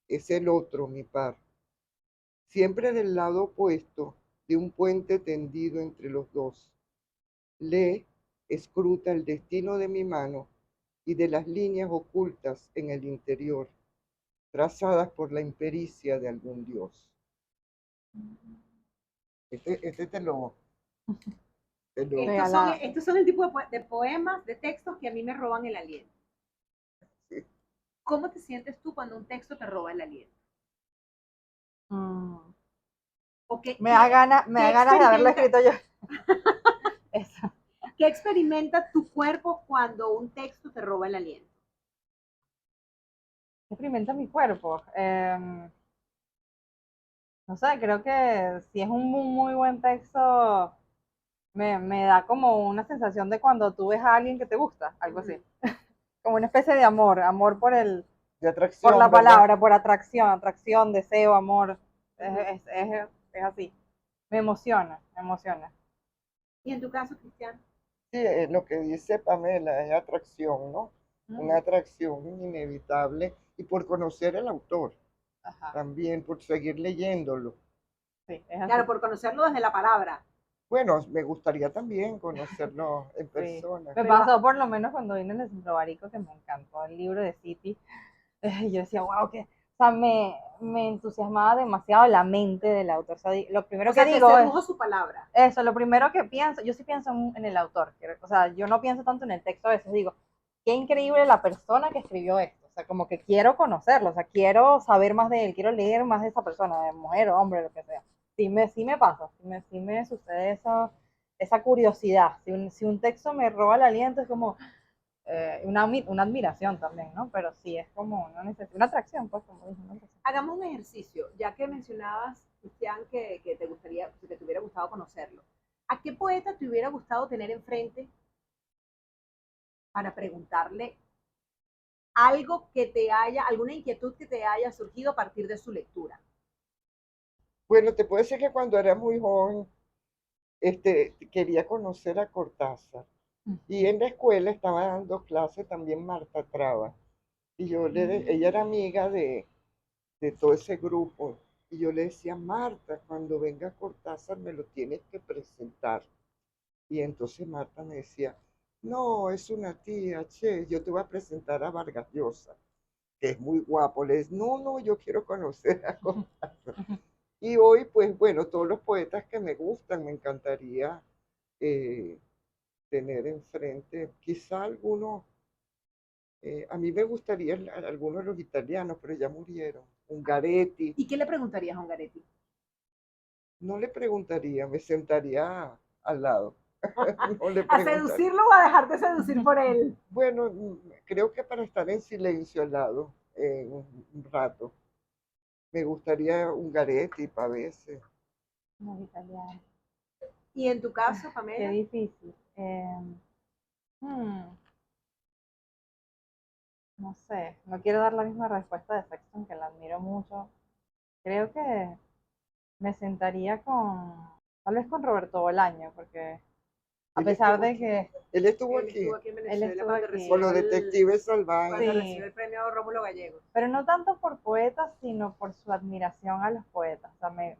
es el otro, mi par, siempre del lado opuesto de un puente tendido entre los dos. Lee, escruta el destino de mi mano y de las líneas ocultas en el interior, trazadas por la impericia de algún dios. Este te lo, Regalada. Estos son el tipo de poemas, de textos que a mí me roban el aliento. sí. ¿Cómo te sientes tú cuando un texto te roba el aliento? Mm. ¿O qué, Me da ganas de haberlo escrito yo. Eso. qué experimenta tu cuerpo cuando un texto te roba el aliento? Experimenta mi cuerpo. No sé, creo que si es un muy buen texto, me da como una sensación de cuando tú ves a alguien que te gusta, algo así. Como una especie de amor De por atracción, la ¿verdad? palabra, por atracción, deseo, amor. Es así. Me emociona, me emociona. Y en tu caso, Cristian, Sí, lo que dice Pamela es atracción, ¿no? Una atracción inevitable y por conocer el autor, Ajá, también por seguir leyéndolo. sí, es así. claro, por conocerlo desde la palabra. Bueno, me gustaría también conocerlo en Sí. persona. Me Pero pasó por lo menos cuando vine en el Centro Barico, que me encantó el libro de City. Yo decía, wow, que, o sea, me entusiasmaba demasiado la mente del autor. O sea, lo primero o sea, que te digo es, sedujo su palabra. eso, lo primero que pienso, yo sí pienso en el autor, o sea, yo no pienso tanto en el texto, a veces digo, qué increíble la persona que escribió esto, o sea, como que quiero conocerlo, o sea, quiero saber más de él, quiero leer más de esa persona, de mujer o hombre, lo que sea. Sí me pasa, sí me sucede esa curiosidad. Si un texto me roba el aliento, es como una admiración también, ¿no? Pero sí, es como una atracción, pues, como dije, una atracción. Hagamos un ejercicio, ya que mencionabas, Cristian, que que te hubiera gustado conocerlo. ¿A qué poeta te hubiera gustado tener enfrente para preguntarle alguna inquietud que te haya surgido a partir de su lectura? Bueno, te puedo decir que cuando era muy joven, quería conocer a Cortázar. Y en la escuela estaba dando clase también Marta Traba. Y ella era amiga de todo ese grupo. Y yo le decía, Marta, cuando venga Cortázar me lo tienes que presentar. Y entonces Marta me decía, no, es una tía, che, yo te voy a presentar a Vargas Llosa, que es muy guapo. Le decía, no, yo quiero conocer a Cortázar. Y hoy, pues bueno, todos los poetas que me gustan, me encantaría eh, tener enfrente, quizá algunos, a mí me gustaría algunos de los italianos, pero ya murieron. Ungaretti, ¿Y qué le preguntarías a Ungaretti? no le preguntaría, me sentaría al lado. No le ¿A preguntaría. seducirlo o a dejarte seducir por él? Bueno, creo que para estar en silencio al lado un rato, me gustaría Ungaretti para veces. Los italianos. Y en tu caso, Qué Pamela, difícil. Hmm, no sé, no quiero dar la misma respuesta de Sexton, que la admiro mucho. Creo que me sentaría tal vez con Roberto Bolaño, porque A Él pesar estuvo de aquí. que Él estuvo Él aquí estuvo aquí en Venezuela estuvo cuando aquí. recibió con los detectives cuando salvajes. Sí. recibió el premio Rómulo Gallegos. pero no tanto por poetas, sino por su admiración a los poetas. O sea, me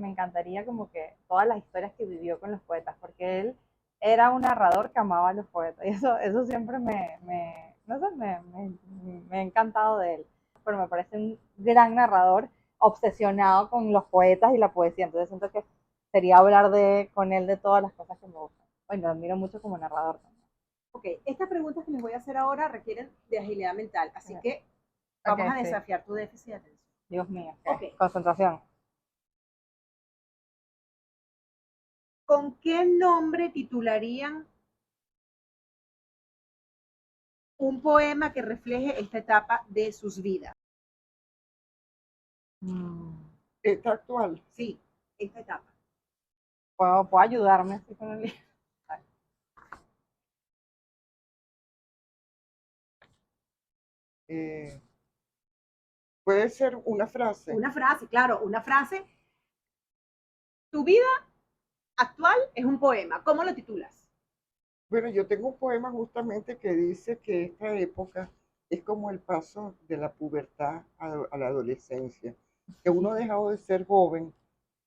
encantaría como que todas las historias que vivió con los poetas, porque él era un narrador que amaba a los poetas. Y eso siempre no sé, me ha encantado de él. Pero me parece un gran narrador, obsesionado con los poetas y la poesía. Entonces siento que sería hablar con él de todas las cosas que me gustan. Bueno, lo admiro mucho como narrador también. Ok, estas preguntas que les voy a hacer ahora requieren de agilidad mental, así Ok. que vamos Ok, a sí. desafiar tu déficit de atención. Dios mío. Ok. Concentración. ¿Con qué nombre titularían un poema que refleje esta etapa de sus vidas? Está actual. Sí, esta etapa. ¿Puedo ayudarme así con el libro? Eh, puede ser una frase. Una frase, claro, una frase. Tu vida actual es un poema. ¿Cómo lo titulas? Bueno, yo tengo un poema justamente que dice que esta época es como el paso de la pubertad a la adolescencia, que uno ha dejado de ser joven,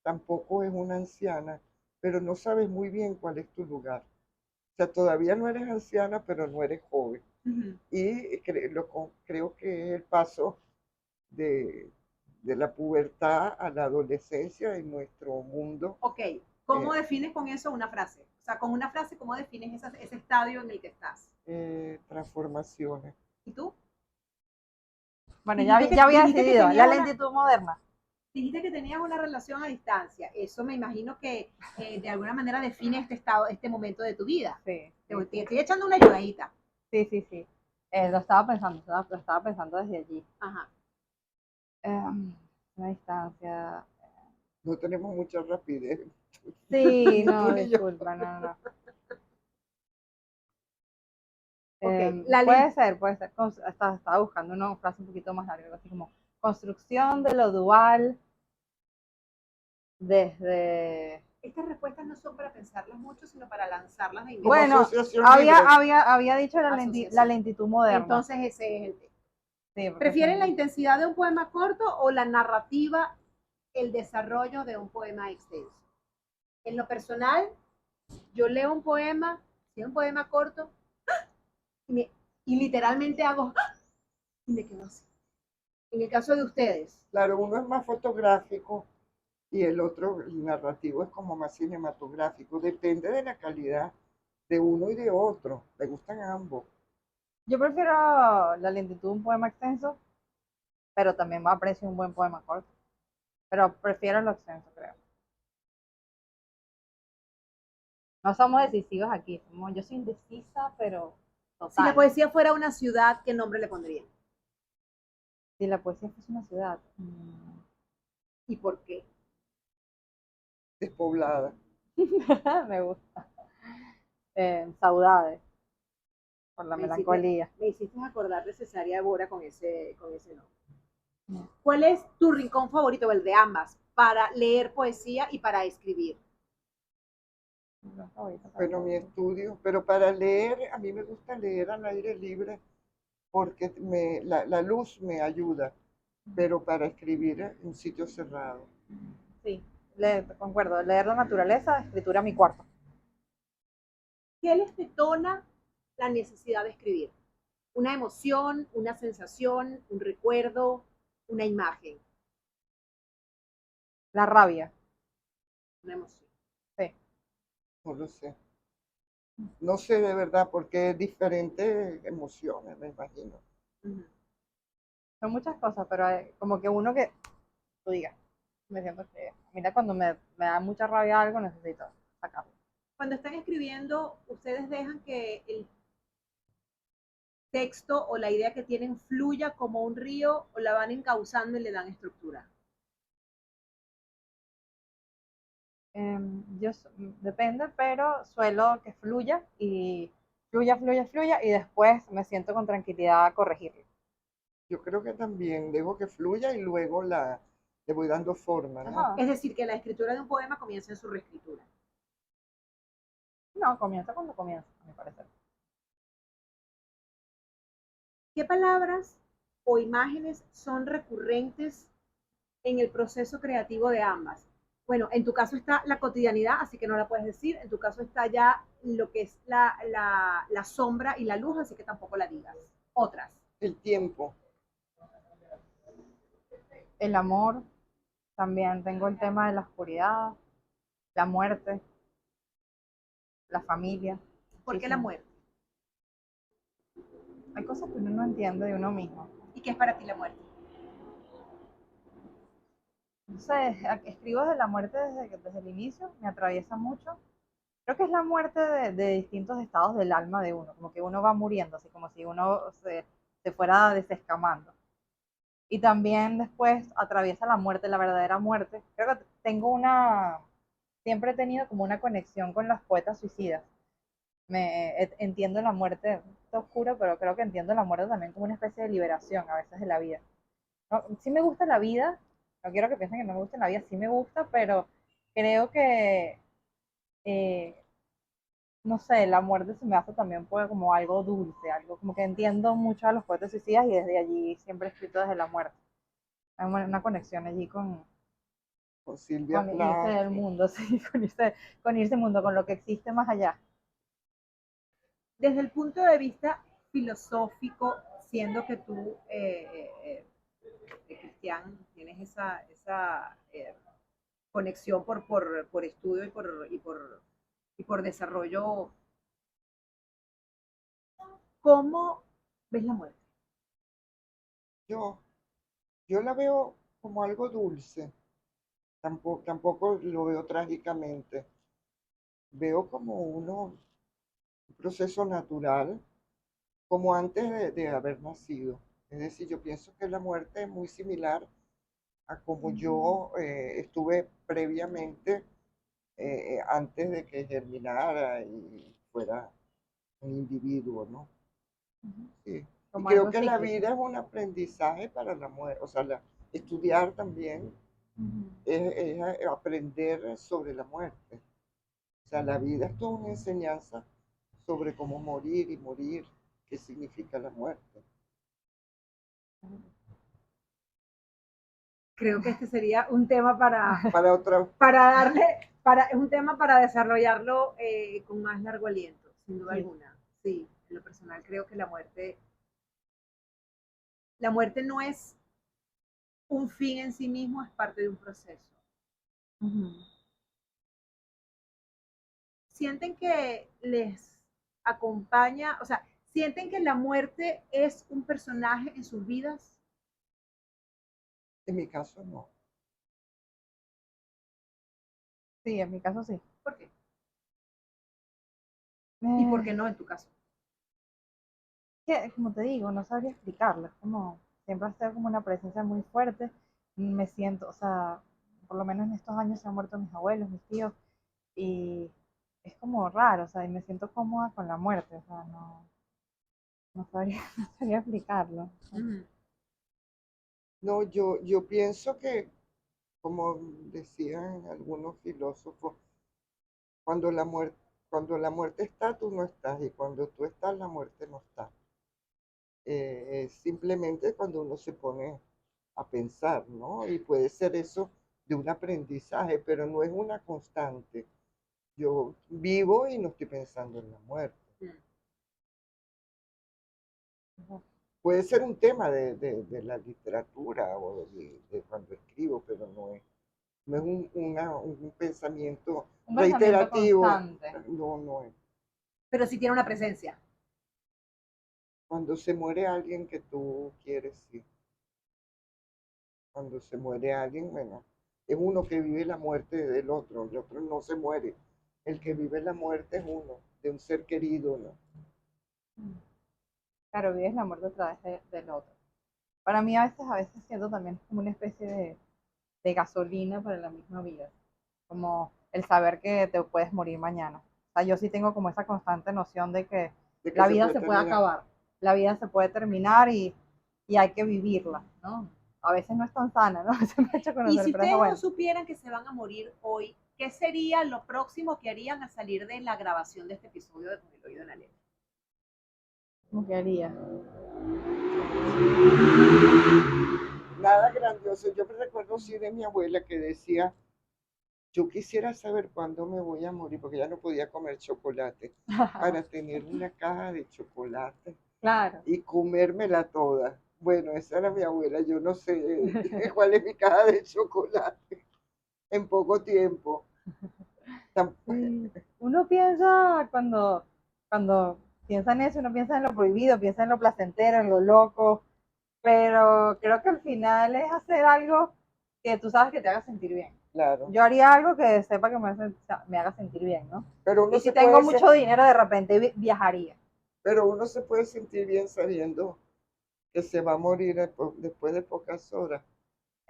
tampoco es una anciana, pero no sabes muy bien cuál es tu lugar. O sea, todavía no eres anciana, pero no eres joven. Y creo que es el paso de, de la pubertad a la adolescencia en nuestro mundo. Ok, ¿cómo defines con eso una frase? O sea, con una frase, ¿cómo defines ese estadio en el que estás? Transformaciones. ¿Y tú? Bueno, Dijiste ya había dijiste que decidido. tenías La una- lentitud moderna. Dijiste que tenías una relación a distancia. Eso me imagino que de alguna manera define este estado, este momento de tu vida. Sí. Te estoy echando una ayudadita. Sí. Lo estaba pensando, lo estaba pensando desde allí. Ajá. Una distancia. No tenemos mucha rapidez. Sí, Tú no, ni yo. disculpa, no. Ok, Puede ser. Estaba buscando una frase un poquito más larga, algo así como construcción de lo dual desde... estas respuestas no son para pensarlas mucho, sino para lanzarlas de Como inmediato. Bueno, asociación libre. había dicho la Asociación. lentitud moderna. Entonces ese es el tema. Sí, porque ¿Prefieren sí. la intensidad de un poema corto o la narrativa, el desarrollo de un poema extenso? En lo personal, yo leo un poema, si es un poema corto, y literalmente hago y me quedo así. En el caso de ustedes, Claro, uno es más fotográfico y el otro, el narrativo, es como más cinematográfico. Depende de la calidad de uno y de otro. Me gustan ambos. Yo prefiero la lentitud de un poema extenso, pero también aprecio un buen poema corto. Pero prefiero lo extenso, creo. No somos decisivos aquí. Yo soy indecisa, pero total. si la poesía fuera una ciudad, ¿qué nombre le pondrían? Si la poesía fuese una ciudad. ¿Y por qué? Despoblada. Me gusta. Saudades, por la Me melancolía. Me hiciste acordar de Cesárea Évora con ese nombre. ¿Cuál es tu rincón favorito, el de ambas, para leer poesía y para escribir? Bueno, mi estudio, pero para leer, a mí me gusta leer al aire libre porque la luz me ayuda, pero para escribir en sitio cerrado. Sí, concuerdo. Leer la naturaleza, escritura a mi cuarto. ¿Qué les detona la necesidad de escribir? ¿Una emoción, una sensación, un recuerdo, una imagen? La rabia. Una emoción. Sí. No lo sé. No sé de verdad porque es diferentes emociones, me imagino. Son muchas cosas, pero como que uno que tú digas, me siento que, mira, cuando me da mucha rabia algo, necesito sacarlo. Cuando están escribiendo, ¿ustedes dejan que el texto o la idea que tienen fluya como un río o la van encauzando y le dan estructura? Depende, pero suelo que fluya y fluya y después me siento con tranquilidad a corregirlo. Yo creo que también dejo que fluya y luego le voy dando forma, ¿no? Ajá. Es decir, que la escritura de un poema comienza en su reescritura. No, comienza cuando comienza, a mi parecer. ¿Qué palabras o imágenes son recurrentes en el proceso creativo de ambas? Bueno, en tu caso está la cotidianidad, así que no la puedes decir. En tu caso está ya lo que es la sombra y la luz, así que tampoco la digas. Otras. El tiempo. El amor, también tengo el tema de la oscuridad, la muerte, la familia. ¿Por qué Sí, la sí. muerte? Hay cosas que uno no entiende de uno mismo. ¿Y qué es para ti la muerte? No sé, escribo de la muerte desde el inicio, me atraviesa mucho. Creo que es la muerte de distintos estados del alma de uno, como que uno va muriendo, así como si uno se fuera desescamando. Y también después atraviesa la muerte, la verdadera muerte. Creo que siempre he tenido como una conexión con los poetas suicidas. Entiendo la muerte, está oscuro, pero creo que entiendo la muerte también como una especie de liberación a veces de la vida. No, sí me gusta la vida, no quiero que piensen que no me gusta la vida, sí me gusta, pero creo que, eh, no sé, la muerte se me hace también pues, como algo dulce, algo como que entiendo mucho a los poetas suicidas y desde allí siempre he escrito desde la muerte. Hay una conexión allí Con Silvia con irse Plath. del mundo, sí, con irse del mundo, con lo que existe más allá. Desde el punto de vista filosófico, siendo que tú, Cristian, tienes esa conexión por estudio y por desarrollo, ¿cómo ves la muerte? Yo, yo la veo como algo dulce. Tampoco lo veo trágicamente. Veo como un proceso natural, como antes de haber nacido. Es decir, yo pienso que la muerte es muy similar a como yo estuve previamente, antes de que germinara y fuera un individuo, ¿no? Sí. Y Como creo algo que la cíclico. vida es un aprendizaje para la muerte, o sea, estudiar también es aprender sobre la muerte. O sea, la vida es toda una enseñanza sobre cómo morir y morir, qué significa la muerte. Creo que este sería un tema para, Para otra, para darle, es un tema para desarrollarlo con más largo aliento, sin duda Sí. alguna. Sí, en lo personal creo que la muerte no es un fin en sí mismo, es parte de un proceso. Sienten que les acompaña, o sea, sienten que la muerte es un personaje en sus vidas. en mi caso no. Sí, en mi caso sí. ¿Por qué? ¿Y por qué Eh, no en tu caso? como te digo, no sabría explicarlo. Es como, siempre ha sido como una presencia muy fuerte. Me siento, o sea, por lo menos en estos años se han muerto mis abuelos, mis tíos, y es como raro, o sea, y me siento cómoda con la muerte, o sea, no sabría, no sabría explicarlo. Mm. No, yo pienso que, como decían algunos filósofos, cuando cuando la muerte está, tú no estás, y cuando tú estás, la muerte no está. Simplemente cuando uno se pone a pensar, ¿no? Y puede ser eso de un aprendizaje, pero no es una constante. Yo vivo y no estoy pensando en la muerte. Mm. Puede ser un tema de la literatura o de cuando escribo, pero no es un pensamiento Un pensamiento reiterativo. constante. No, no es. Pero sí tiene una presencia. Cuando se muere alguien que tú quieres, sí. Cuando se muere alguien, bueno, es uno que vive la muerte del otro, el otro no se muere. El que vive la muerte es uno, de un ser querido, ¿no? Claro, vives la muerte a través del otro. Para mí a veces siento también como una especie de gasolina para la misma vida, como el saber que te puedes morir mañana. O sea, yo sí tengo como esa constante noción de que De que la se vida puede se puede terminar. acabar, la vida se puede terminar y hay que vivirla, ¿no? A veces no es tan sana, ¿no? A veces me ha hecho Y conocer, si pero es ustedes no bueno. supieran que se van a morir hoy, ¿qué sería lo próximo que harían al salir de la grabación de este episodio de Con el Oído en la Letra? ¿Cómo que haría? Nada grandioso. Yo me recuerdo sí de mi abuela que decía, yo quisiera saber cuándo me voy a morir, porque ya no podía comer chocolate, para tener una caja de chocolate Claro. y comérmela toda. Bueno, esa era mi abuela, yo no sé cuál es mi caja de chocolate en poco tiempo. Sí. Uno piensa cuando piensa en eso, uno piensa en lo prohibido, piensa en lo placentero, en lo loco, pero creo que al final es hacer algo que tú sabes que te haga sentir bien. Claro, Yo haría algo que sepa que me haga sentir bien, ¿no? pero uno Y si se tengo puede, mucho dinero, de repente viajaría. pero uno se puede sentir bien sabiendo que se va a morir después de pocas horas.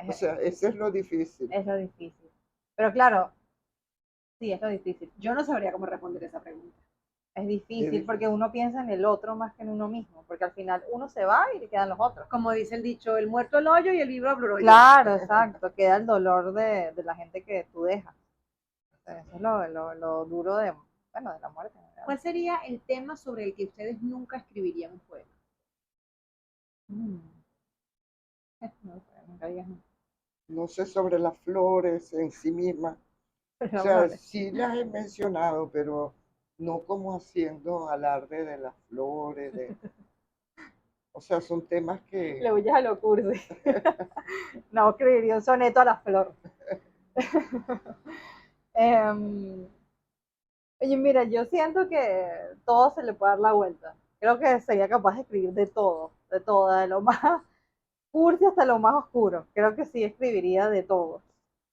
O sea, eso es lo difícil. Es lo difícil. Pero claro, sí, es lo difícil. Yo no sabría cómo responder esa pregunta. Es Es difícil difícil. porque uno piensa en el otro más que en uno mismo, porque al final uno se va y le quedan los otros. Como dice el dicho, el muerto el hoyo y el libro el rollo. Claro, exacto, queda el dolor de la gente que tú dejas. Eso es lo duro de, bueno, de la muerte. ¿Verdad? ¿Cuál sería el tema sobre el que ustedes nunca escribirían un poema? No sé, nunca digas nunca. No sé sobre las flores en sí mismas. O Pero sea, flores. sí las he mencionado, pero no como haciendo alarde de las flores. O sea, son temas que Le huyes a lo cursi. No, escribiría un soneto a la flor. Em, Oye, mira, yo siento que todo se le puede dar la vuelta. Creo que sería capaz de escribir de todo, de lo más cursi hasta lo más oscuro. Creo que sí escribiría de todo.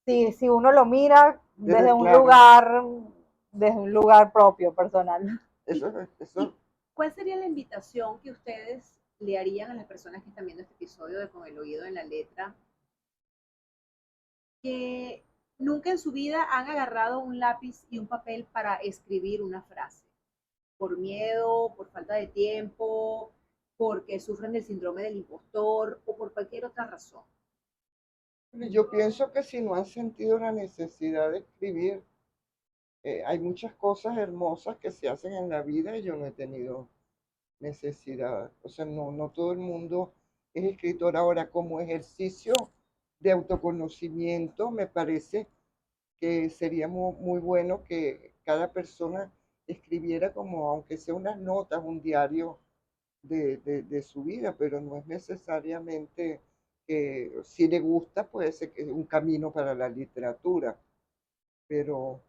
Si uno lo mira claro, desde un lugar propio, personal. eso, ¿Y eso, cuál sería la invitación que ustedes le harían a las personas que están viendo este episodio de Con el Oído en la Letra, que nunca en su vida han agarrado un lápiz y un papel para escribir una frase? Por miedo, por falta de tiempo, porque sufren del síndrome del impostor o por cualquier otra razón. yo pienso que si no han sentido la necesidad de escribir, hay muchas cosas hermosas que se hacen en la vida y yo no he tenido necesidad. O sea, no todo el mundo es escritor. Ahora, como ejercicio de autoconocimiento, me parece que sería muy bueno que cada persona escribiera como, aunque sea unas notas, un diario de su vida, pero no es necesariamente que si le gusta puede ser que es un camino para la literatura, pero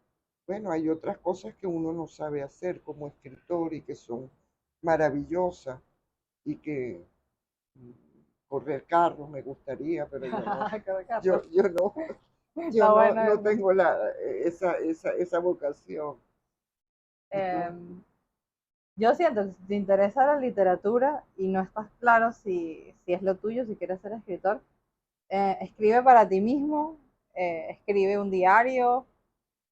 bueno, hay otras cosas que uno no sabe hacer como escritor y que son maravillosas y que correr carros me gustaría, pero yo no, yo Está no bueno. tengo esa vocación. ¿Y tú? Yo siento que si te interesa la literatura y no estás claro si es lo tuyo, si quieres ser escritor, escribe para ti mismo, escribe un diario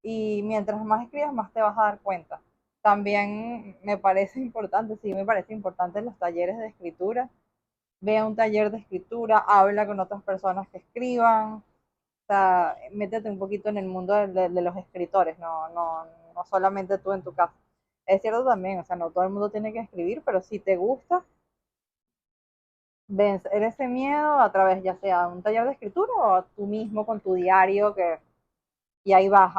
y mientras más escribas, más te vas a dar cuenta. También me parece importante, sí, me parece importante los talleres de escritura. Ve a un taller de escritura, habla con otras personas que escriban, o sea, métete un poquito en el mundo de los escritores, no solamente tú en tu casa. Es cierto también, o sea, no todo el mundo tiene que escribir, pero si te gusta, vencer ese miedo a través ya sea de un taller de escritura o tú mismo con tu diario, y ahí vas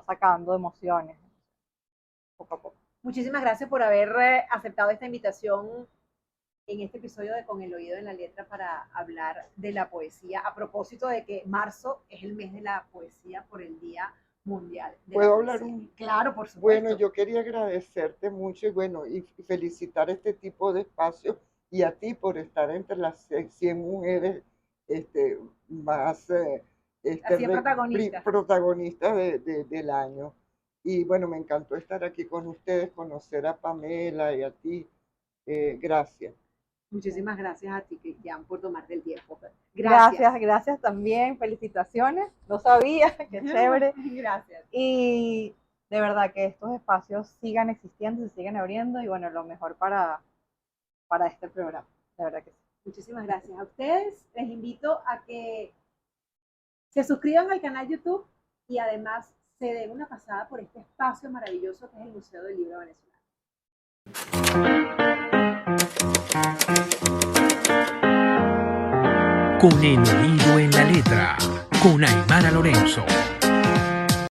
sacando emociones poco a poco. Muchísimas gracias por haber aceptado esta invitación en este episodio de Con el Oído en la Letra para hablar de la poesía, a propósito de que marzo es el mes de la poesía por el Día Mundial de ¿Puedo la hablar Poesía. un? Claro, por supuesto. Bueno, yo quería agradecerte mucho y bueno, y felicitar este tipo de espacios y a ti por estar entre las 100 mujeres más Así es protagonista. protagonistas del año. Y bueno, me encantó estar aquí con ustedes, conocer a Pamela y a ti. Gracias. Muchísimas gracias a ti, Cristian, por tomarte el tiempo. Gracias también, felicitaciones, no sabía, qué chévere. Gracias. Y de verdad que estos espacios sigan existiendo, se sigan abriendo y bueno, lo mejor para este programa, de verdad que sí. Muchísimas gracias a ustedes. Les invito a que se suscriban al canal YouTube y además se den una pasada por este espacio maravilloso que es el Museo del Libro Venezolano. Con el oído en la letra, con Aymara Lorenzo.